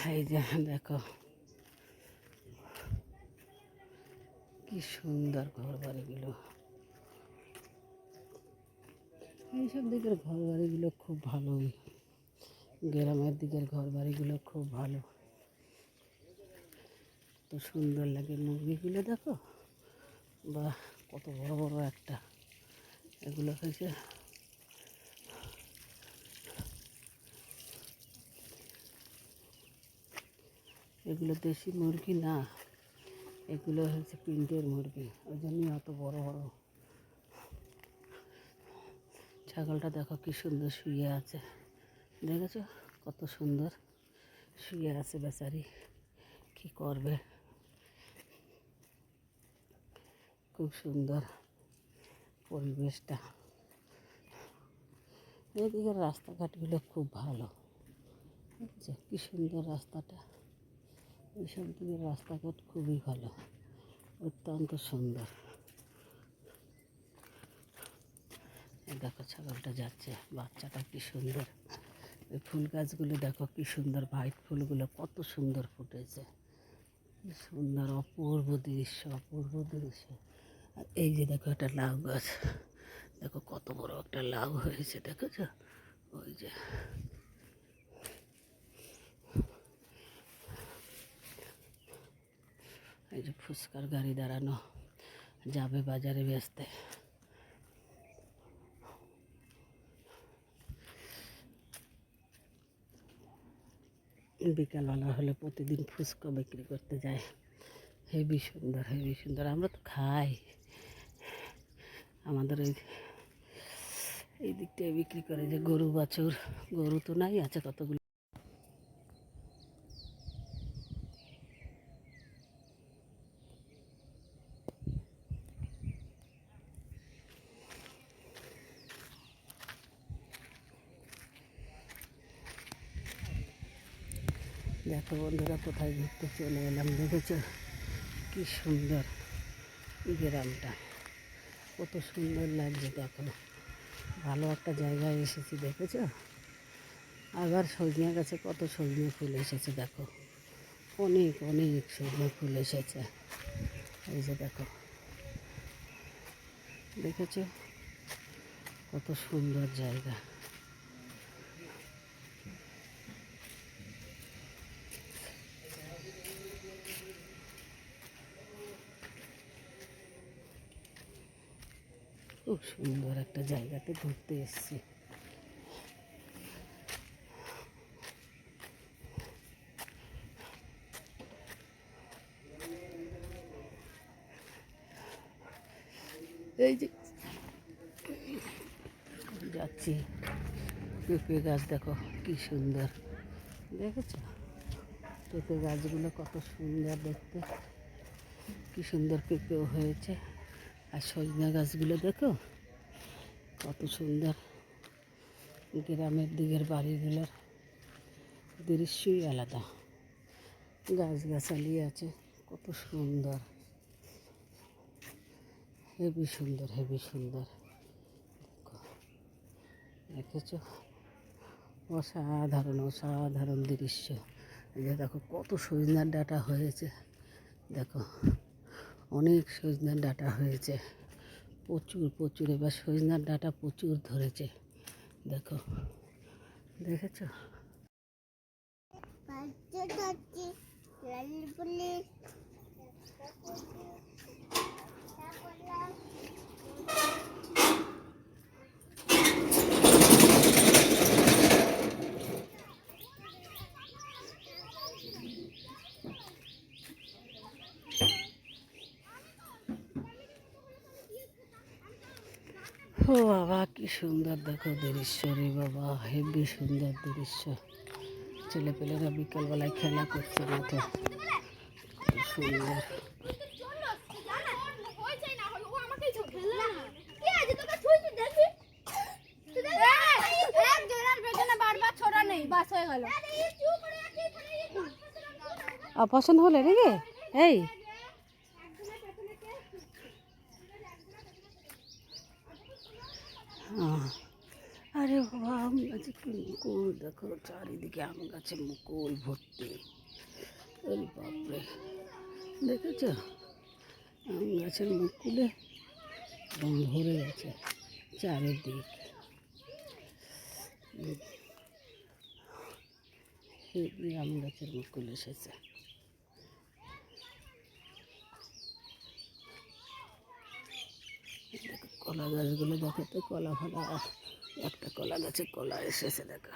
এই যে দেখো কি সুন্দর ঘর বাড়িগুলো। এইসব দিকের ঘর বাড়িগুলো খুব ভালোই, গ্রামের দিকের ঘর বাড়িগুলো খুব ভালো, তো সুন্দর লাগে। মুরগিগুলো দেখো, বা কত বড় বড় একটা, এগুলো হয়েছে এগুলো দেশি মুরগি না, এগুলো হচ্ছে প্রিন্টের মুরগি, ওই জন্যই অত বড় বড়। ছাগলটা দেখো কি সুন্দর শুয়ে আছে, দেখেছো কত সুন্দর শুয়ে আছে বেচারি, কি করবে। খুব সুন্দর পরিবেশটা। এদিকে রাস্তাঘাটগুলো খুব ভালো, বুঝছো কি সুন্দর রাস্তাটা। এইসব দিকের রাস্তাঘাট খুবই ভালো, অত্যন্ত সুন্দর। দেখো ছাগলটা যাচ্ছে, বাচ্চাটা কি সুন্দর। এই ফুল গাছগুলো দেখো কি সুন্দর, হোয়াইট ফুলগুলো কত সুন্দর ফুটেছে, কি সুন্দর অপূর্ব দৃশ্য, অপূর্ব দৃশ্য। আর এই যে দেখো একটা লাউ গাছ, দেখো কত বড় একটা লাউ হয়েছে, দেখেছো ওই যে। এই যে ফুচকার গাড়ি দাঁড়ানো, যাবে বাজারে বেচতে। বিকালবেলা হলে প্রতিদিন ফুচকা বিক্রি করতে যায়, হেবি সুন্দর, হেবি সুন্দর। আমরা তো খাই, আমাদের এই দিকটায় বিক্রি করে যে গরু বাছুর, গরু তো নাই, আছে কতগুলো। দেখো বন্ধুরা কোথায় ঘুরতে চলে এলাম, দেখেছো কি সুন্দর গ্রামটা, কত সুন্দর লাগছে। দেখো ভালো একটা জায়গায় এসেছি, দেখেছো। আবার সজনে গাছে কত সজনে ফুল এসেছে, দেখো অনেক অনেক সজনে ফুল এসেছে। এই যে দেখো, দেখেছো কত সুন্দর জায়গা। খুব সুন্দর একটা জায়গাতে ঘুরতে এসেছি। এই যে যাচ্ছি, পেঁপে গাছ দেখো কি সুন্দর, দেখেছো পেঁপে গাছগুলো কত সুন্দর দেখতে, কি সুন্দর পেঁপেও হয়েছে। আর সজনা গাছগুলো দেখো কত সুন্দর। গ্রামের দিকের বাড়িগুলোর দৃশ্যই আলাদা, গাছগাছালি আছে কত সুন্দর, হেবি সুন্দর, হেবি সুন্দর। দেখেছো অসাধারণ, অসাধারণ দৃশ্য। এই যে দেখো কত সজনার ডাঁটা হয়েছে, দেখো অনেক সজনার ডাঁটা হয়েছে, প্রচুর প্রচুর। এবার সজনার ডাঁটা প্রচুর ধরেছে, দেখো দেখেছো। ও বাবা কি সুন্দর দেখো দৃশ্য রে বাবা, হেবি সুন্দর দৃশ্য। ছেলেপেলেরা বিকালবেলায় খেলা করছে মাঠে, খুব সুন্দর। পছন্দ হলে নাকি এই আরে বাবা, আম গাছে কি মুকুল দেখো, চারিদিকে আম গাছে মুকুল ভর্তি। ওরে বাপরে, দেখেছ আম গাছের মুকুলে একদম ভরে গেছে চারিদিক। হেবি আম গাছের মুকুল এসেছে। দেখো কলা গাছগুলো, দেখো তো কলা ফলা, একটা কলা গাছে কলা এসেছে দেখো।